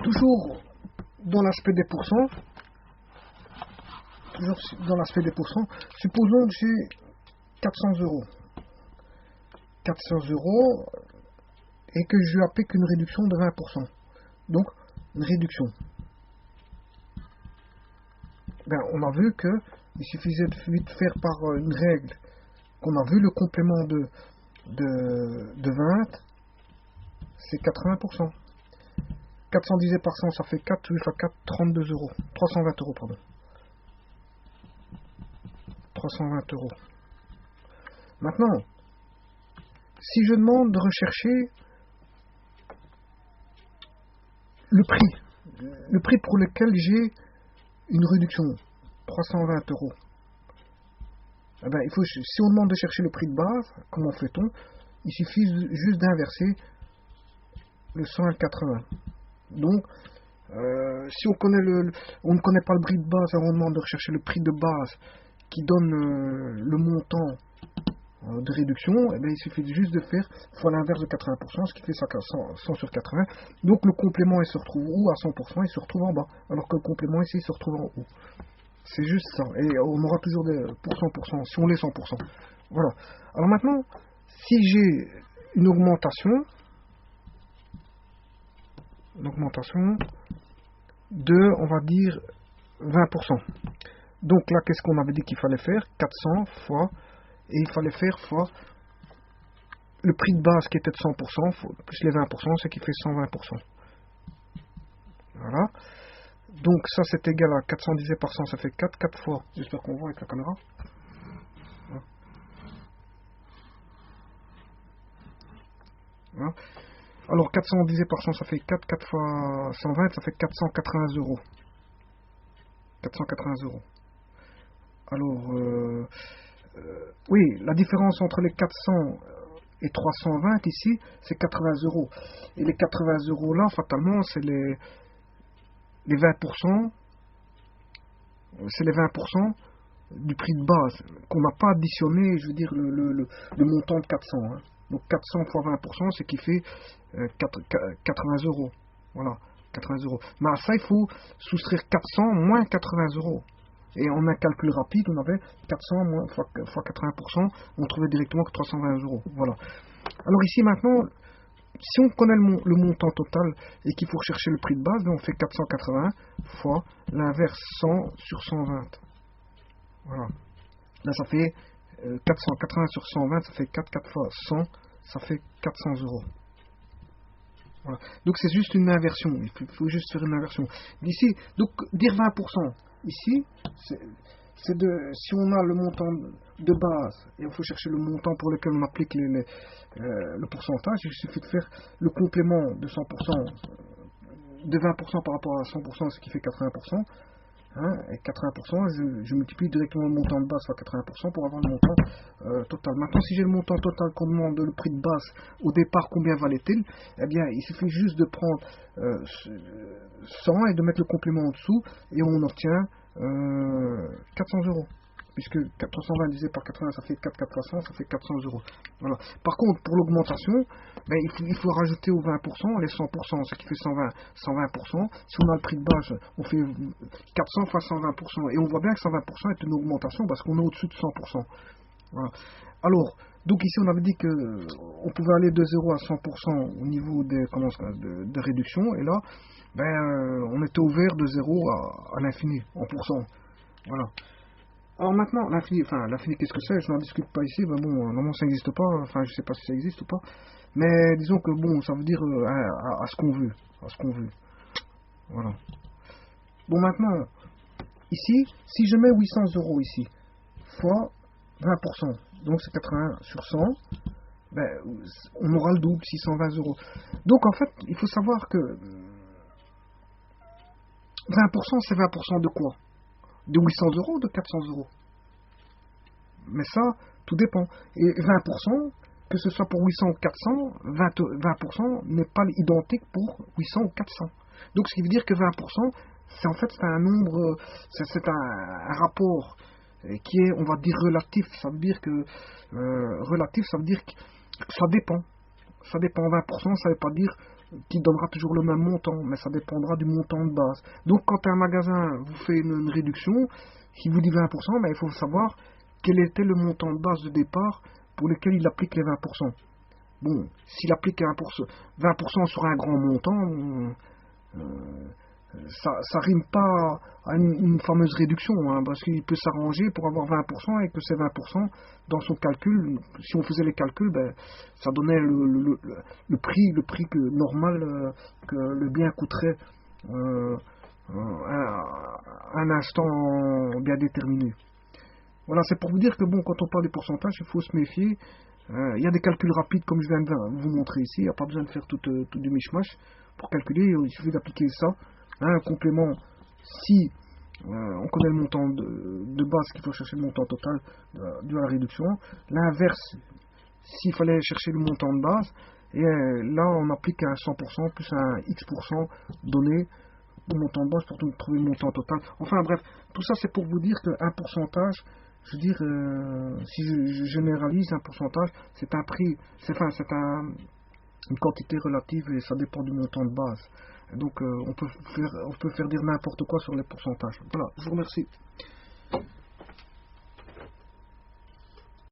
toujours dans l'aspect des pourcents, supposons que j'ai 400 euros. 400 euros et que je lui applique une réduction de 20%. Donc, une réduction. Ben, on a vu que il suffisait de vite faire par une règle qu'on a vu, le complément de 20, c'est 80%. 400 divisé par 100, ça fait 4, 8 fois 4, 32 euros. 320 euros, pardon. 320 euros. Maintenant, si je demande de rechercher le prix pour lequel j'ai une réduction, 320 euros, eh ben, si on demande de chercher le prix de base, comment fait-on? Il suffit juste d'inverser le 100 et le 80. Donc, si on ne connaît pas le prix de base, on demande de rechercher le prix de base qui donne le montant de réduction, eh bien, il suffit juste de faire fois l'inverse de 80%, ce qui fait 100 sur 80. Donc le complément il se retrouve où? À 100%, il se retrouve en bas, alors que le complément ici il se retrouve en haut. C'est juste ça, et on aura toujours des pour 100%, si on les 100%. Voilà. Alors maintenant, si j'ai une augmentation de, on va dire, 20%. Donc là, qu'est-ce qu'on avait dit qu'il fallait faire? 400 fois, et il fallait faire fois le prix de base qui était de 100%, plus les 20%, ce qui fait 120%. Voilà. Donc ça, c'est égal à 400 divisé par 100, ça fait 4 fois. J'espère qu'on voit avec la caméra. Voilà. Alors 400 divisé par 100, ça fait 4 fois 120, ça fait 480 euros. 480 euros. Alors, oui, la différence entre les 400 et 320 ici, c'est 80 euros. Et les 80 euros là, fatalement, c'est les 20%, c'est les 20% du prix de base, qu'on n'a pas additionné, je veux dire, le montant de 400. Hein. Donc 400 fois 20%, c'est qui fait 80 euros. Voilà, 80 euros. Mais à ça, il faut soustraire 400 moins 80 euros. Et en un calcul rapide, on avait 400 moins fois 80%, on trouvait directement que 320 euros. Voilà. Alors ici maintenant, si on connaît le montant total et qu'il faut rechercher le prix de base, on fait 480 fois l'inverse 100 sur 120. Voilà. Là, ça fait 480 sur 120, ça fait 4 fois 100, ça fait 400 euros. Voilà. Donc c'est juste une inversion. Il faut juste faire une inversion. Ici, donc dire 20%. Ici, si on a le montant de base et il faut chercher le montant pour lequel on applique le pourcentage, il suffit de faire le complément de 100%, de 20% par rapport à 100%, ce qui fait 80%. Hein, et 80%, je multiplie directement le montant de base par 80% pour avoir le montant total. Maintenant, si j'ai le montant total qu'on demande, le prix de base, au départ, combien valait-il? Eh bien, il suffit juste de prendre 100 et de mettre le complément en dessous, et on obtient 400 euros. Puisque 320 divisé par 80, ça fait 400, ça fait 400 euros. Voilà. Par contre, pour l'augmentation, ben, il faut rajouter aux 20% les 100%, ce qui fait 120%. Si on a le prix de base, on fait 400 fois 120%. Et on voit bien que 120% est une augmentation parce qu'on est au-dessus de 100%. Voilà. Alors, donc ici, on avait dit qu'on pouvait aller de 0 à 100% au niveau de réduction. Et là, ben, on était ouvert de 0 à l'infini, en pourcent. Voilà. Alors maintenant, l'infini, qu'est-ce que c'est? Je n'en discute pas ici, mais bon, normalement ça n'existe pas, enfin je sais pas si ça existe ou pas, mais disons que bon, ça veut dire à ce qu'on veut, voilà. Bon maintenant, ici, si je mets 800 euros ici, fois 20%, donc c'est 80 sur 100, ben, on aura le double, 620 euros. Donc en fait, il faut savoir que 20% c'est 20% de quoi? De 800 euros ou de 400 euros. Mais ça, tout dépend. Et 20%, que ce soit pour 800 ou 400, 20% n'est pas identique pour 800 ou 400. Donc ce qui veut dire que 20%, c'est un nombre, c'est un rapport qui est, on va dire, relatif. Ça veut dire que relatif, ça veut dire que ça dépend. ça dépend 20%, ça ne veut pas dire qu'il donnera toujours le même montant, mais ça dépendra du montant de base. Donc quand un magasin vous fait une réduction, qui vous dit 20%, ben, il faut savoir quel était le montant de base de départ pour lequel il applique les 20%. Bon, s'il applique 20% sur un grand montant, ça rime pas à une fameuse réduction, hein, parce qu'il peut s'arranger pour avoir 20% et que ces 20% dans son calcul, si on faisait les calculs, ben, ça donnait le prix normal que le bien coûterait un instant bien déterminé. Voilà, c'est pour vous dire que bon, quand on parle des pourcentages, il faut se méfier. Il y a des calculs rapides comme je viens de vous montrer ici, il n'y a pas besoin de faire tout du mishmash pour calculer, il suffit d'appliquer ça. Un complément, si on connaît le montant de base qu'il faut chercher le montant total dû à la réduction. L'inverse, s'il fallait chercher le montant de base, et là on applique un 100% plus un X% donné au montant de base pour trouver le montant total. Enfin bref, tout ça c'est pour vous dire qu'un pourcentage, je veux dire, si je généralise un pourcentage, c'est un prix, c'est une quantité relative et ça dépend du montant de base. Donc on peut faire dire n'importe quoi sur les pourcentages. Voilà, je vous remercie.